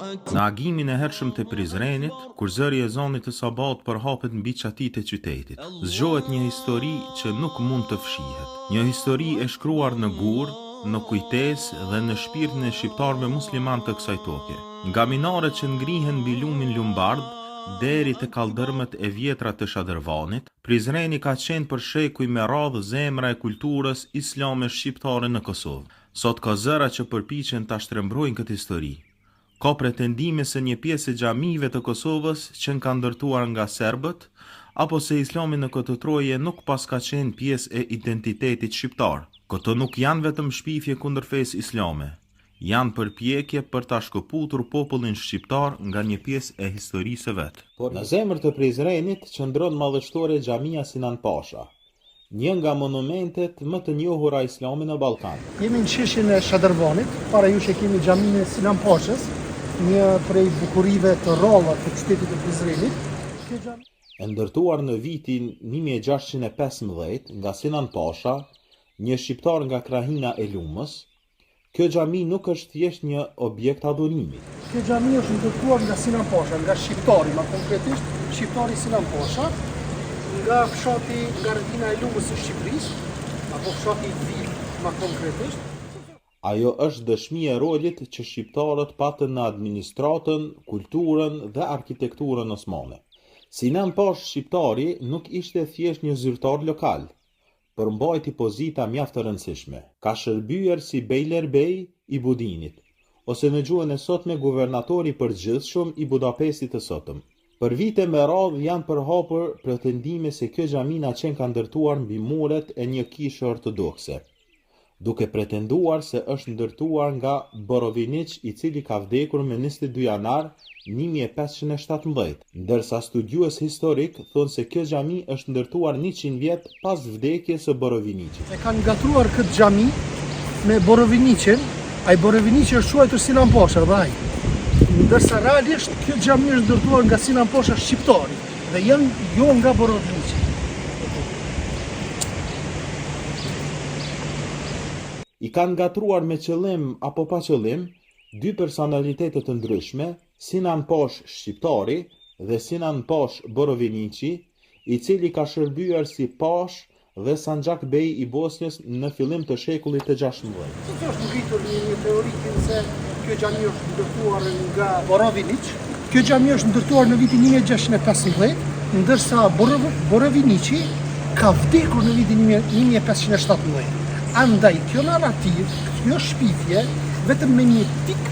Në agimin e hershëm të Prizrenit, kur zëri e zonit të sabat përhapet mbi qatit e qytetit, zgjohet një histori që nuk mund të fshihet. Një histori e shkruar në gur, në kujtes dhe në shpirtin e shqiptarëve musliman të kësaj toke. Nga minaret që ngrihen mbi lumin Lumbard, deri të kaldërmët e vjetra të Shadërvanit, Prizreni ka qenë për shekuj me radhë zemra e kulturës islame shqiptare në Kosovë. Sot ka zëra që përpiqen ta shtrembrojnë këtë histori. Ka pretendime se një pjesë e xhamive të Kosovës që ka ndërtuar nga serbët, apo se islami në këtë troje nuk pas ka qenë pjesë e identitetit shqiptar. Këto nuk janë vetëm shpifje kundër fesë islame, janë përpjekje për ta shkëputur popullin shqiptar nga një pjesë e historisë vet. Në zemër të Prizrenit qëndron madhështore xhamia Sinan Pasha, një nga monumentet më të njohura islame në Ballkan. Jemi në qeshin e Shadërvanit, para jush e kemi xhaminë e Sinan Pashës, një prej bukurive të rralla të qytetit të Prizrenit. E ndërtuar në vitin 1615 nga Sinan Pasha, një shqiptar nga krahina e Lumës, kjo xhami nuk është thjesht një objekt adhurimi. Kjo xhami është ndërtuar nga Sinan Pasha, nga shqiptari, ma konkretisht shqiptari Sinan Pasha, nga fshati nga rrethina e Lumës së Shqipërisë, apo fshati i Vil, ma konkretisht. Ajo është dëshmi e rolit që shqiptarët patën në administratën, kulturën dhe arkitekturën osmane. Sinan Pash shqiptari nuk ishte thjesht një zyrtar lokal, përmbajti pozita mjaft të rëndësishme. Ka shërbyer si bejlerbej i Budinit, ose në gjuhën e sotme guvernatori përgjithshëm i Budapestit të sotëm. Për vite me radhë janë përhapur pretendime se kjo xhamina ka ndërtuar mbi muret e një kishe ortodokse, duke pretenduar se është ndërtuar nga Borovinić, i cili ka vdekur me 22 janar 1517, ndërsa studiues historik thonë se kjo xhami është ndërtuar 100 vjet pas vdekjes së Borovinićit. E kanë gatruar këtë xhami me Borovinićin, ai Borovinići është quajtur Sinan Pasha, dhe ai. Ndërsa realisht kjo xhami është ndërtuar nga Sinan Pasha shqiptari dhe jo nga Borovinići. I kanë gatruar me qëllim apo pa qëllim dy personalitete të ndryshme, Sinan Pash shqiptari dhe Sinan Pash Borovinići, i cili ka shërbyer si Pash dhe Sanxhak Bey i Bosnjës në fillim të shekullit të 16. Është ngritur një teori se kjo xhami është ndërtuar nga Borovinić. Kjo xhami është ndërtuar në vitin 1615, ndërsa Borovinići ka vdekur në vitin 1517. Andaj kjo narrativ, kjo shpifje, vetëm me një tik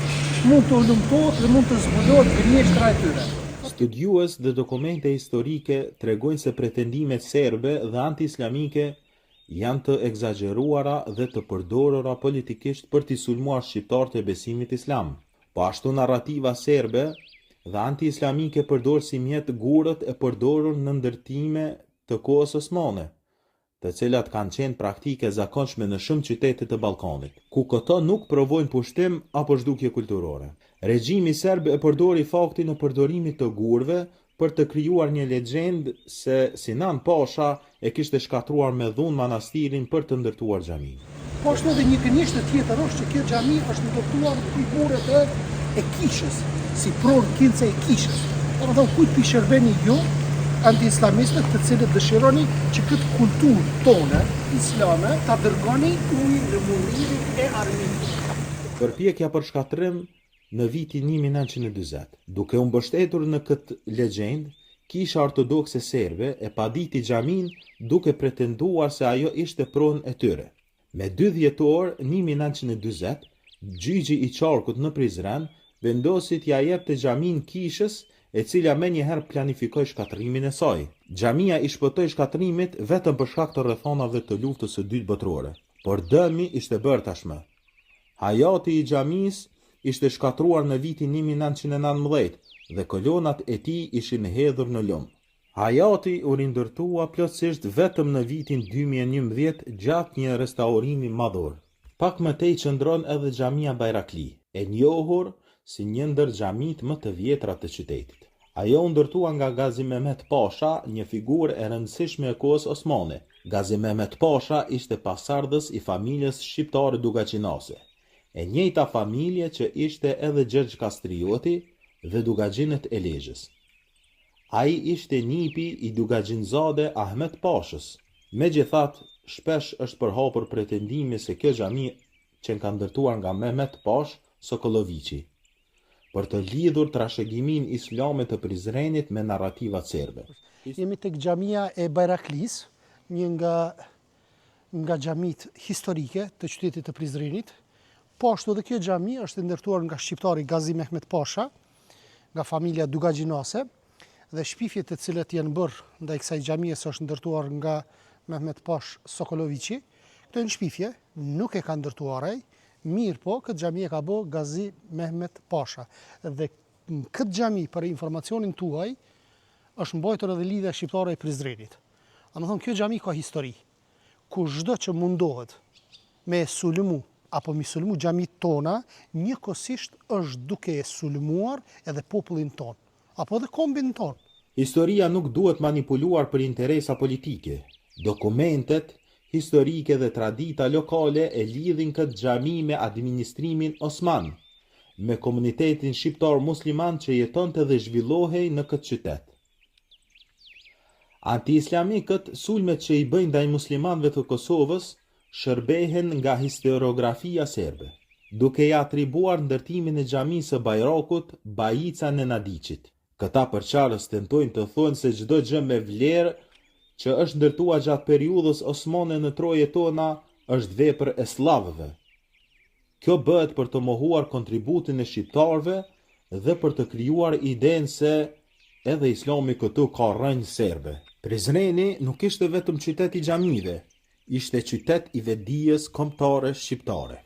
mund të lumtohet dhe mund të zbulohet gënjeshtra e tyre. Studiues dhe dokumente historike tregojnë se pretendimet serbe dhe anti-islamike janë të egzageruara dhe të përdorura politikisht për t'i sulmuar shqiptarët e besimit islam. Po ashtu narrativa serbe dhe anti-islamike përdor si mjet gurët e përdorur në ndërtime të kohës osmane, të cilat kanë qenë praktike zakonshme në shumë qytete të Ballkanit, ku këto nuk provojnë pushtim apo zhdukje kulturore. Regjimi serb e përdori faktin e përdorimit të gurëve për të krijuar një legjendë se Sinan Pasha e kishte shkatruar me dhunë manastirin për të ndërtuar xhamin. Po ashtu edhe një gënjeshtër tjetër është që kjo xhami është ndërtuar mbi muret e kishës, si pronkilce e kishës. Domethënë kujt pi shërbeni ju anti-islamistët të cilët dëshironi që këtë kulturë tonë islame ta dërgoni në mundimin e armikut. Përpjekja për shkatrim në vitin 1940, duke u mbështetur në këtë legjendë, kisha ortodokse serbe e paditi xhamin duke pretenduar se ajo ishte pronë e tyre. Me 2 dhjetor 1940, gjyqi i qarkut në Prizren vendosi t'ia jepte xhamin kishës, e cila me njëherë planifikoi shkatrimin e saj. Xhamia i shpëtoi shkatrimit vetëm për shkak të rrethonave të luftës së dytë botërore, por dëmi ishte bërë tashmë. Hajati i xhamisë ishte shkatruar në vitin 1919 dhe kolonat e tij ishin hedhur në lum. Hajati u rindërtua plotësisht vetëm në vitin 2011 gjatë një restaurimi madhor. Pak më tej qëndron edhe xhamia Bayrakli, e njohur si një ndër xhamit më të vjetra të qytetit. Ajo u ndërtua nga Gazi Mehmet Pasha, një figurë e rëndësishme e kohës osmane. Gazi Mehmet Pasha ishte pasardhës i familjes shqiptare Dugaçinase, e njëjta familje që ishte edhe Gjergj Kastrioti dhe Dugaxhinët e Lezhës. Ai ishte nipi i Dugaxhinzade Ahmet Pashës. Megjithatë, shpesh është përhapur pretendimi se kjo xhami që ka ndërtuar nga Mehmet Pash Sokoloviçi, për të lidhur trashëgimin islame të Prizrenit me narrativat serbe. Jemi tek xhamia e Bayraklis, një nga xhamit historike të qytetit të Prizrenit. Po ashtu edhe kjo xhami është ndërtuar nga shqiptari Gazi Mehmet Pasha, nga familja Dugaxhinase, dhe shpifjet të cilat janë bërë ndaj kësaj xhamie është ndërtuar nga Mehmet Pash Sokoloviçi. Këto janë shpifje, nuk e ka ndërtuar ai, mirë po këtë xhami e ka bë Gazi Mehmet Pasha. Dhe këtë xhami, për informacionin tuaj, është mbajtur edhe lidhja shqiptare e Prizrenit. Domethënë kjo xhami ka histori, ku çdo që mundohet me sulmu apo mi sulmu xhamit tona, njëkohësisht është duke e sulmuar edhe popullin ton, apo edhe kombin ton. Historia nuk duhet manipuluar për interesa politike. Dokumentet historike dhe tradita lokale e lidhin këtë xhami me administrimin osman, me komunitetin shqiptar musliman që jetonte dhe zhvillohej në këtë qytet. Anti-islamikët, sulmet që i bëjnë ndaj muslimanëve të Kosovës, shërbehen nga historiografia serbe, duke i atribuar ndërtimin e xhamisë së Bajrakut Bajica Nenadiçit. Këta përçarës tentojnë të thonë se çdo gjë me vlerë që është ndërtuar gjatë periudhës osmane në troje tona është vepër e slavëve. Kjo bëhet për të mohuar kontributin e shqiptarëve dhe për të krijuar idenë se edhe Islami këtu ka rrënjë serbe. Prizreni nuk ishte vetëm qytet i xhamive, ishte qytet i vetdijes kombëtare shqiptare.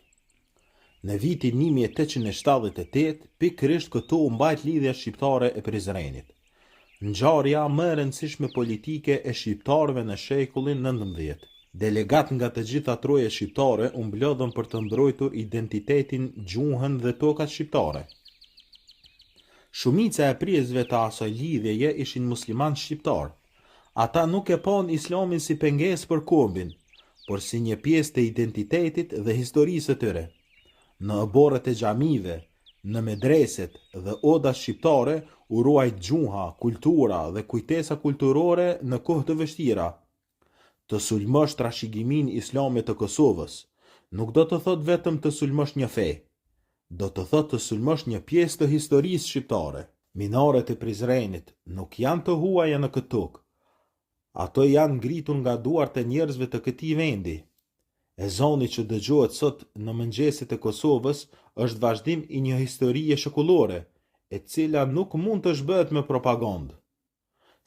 Në vitin 1878, pikërisht këtu u mbajt lidhja shqiptare e Prizrenit. Ngjarja më e rëndësishme politike e shqiptarëve në shekullin XIX. Delegat nga të gjitha trojet shqiptare u mblodhën për të mbrojtur identitetin, gjuhën dhe tokat shqiptare. Shumica e pjesëve të asaj lidhjeje ishin musliman shqiptar. Ata nuk e pan islamin si pengesë për kombin, por si një pjesë të identitetit dhe historisë së tyre. Në oborret e xhamive, në medreset dhe odat shqiptare u ruajt gjuha, kultura dhe kujtesa kulturore në kohë të vështira. Të sulmosh trashëgimin islame të Kosovës nuk do të thot vetëm të sulmosh një fe, do të thot të sulmosh një pjesë të historisë shqiptare. Minaret e Prizrenit nuk janë të huaja në këtë tokë. Ato janë ngritur nga duart e njerëzve të këtij vendi. Ezani që dëgjohet sot në mëngjesit e Kosovës është vazhdim i një historie shekullore, e cila nuk mund të shbëhet me propagandë,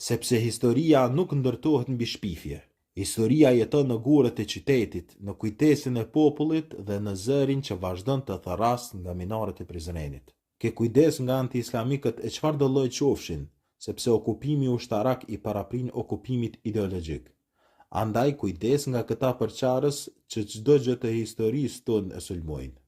sepse historia nuk ndërtohet mbi shpifje. Historia jeton në gurët e qytetit, në kujdesin e popullit dhe në zërin që vazhdon të tharras nga minaret e Prizrenit. Ke kujdes nga anti-islamikët e çfarëdo lloji qofshin, sepse okupimi ushtarak i paraprin okupimit ideologjik. Andaj kujdes nga këta përçarës që çdo gjë të historisë tonë e sulmojnë.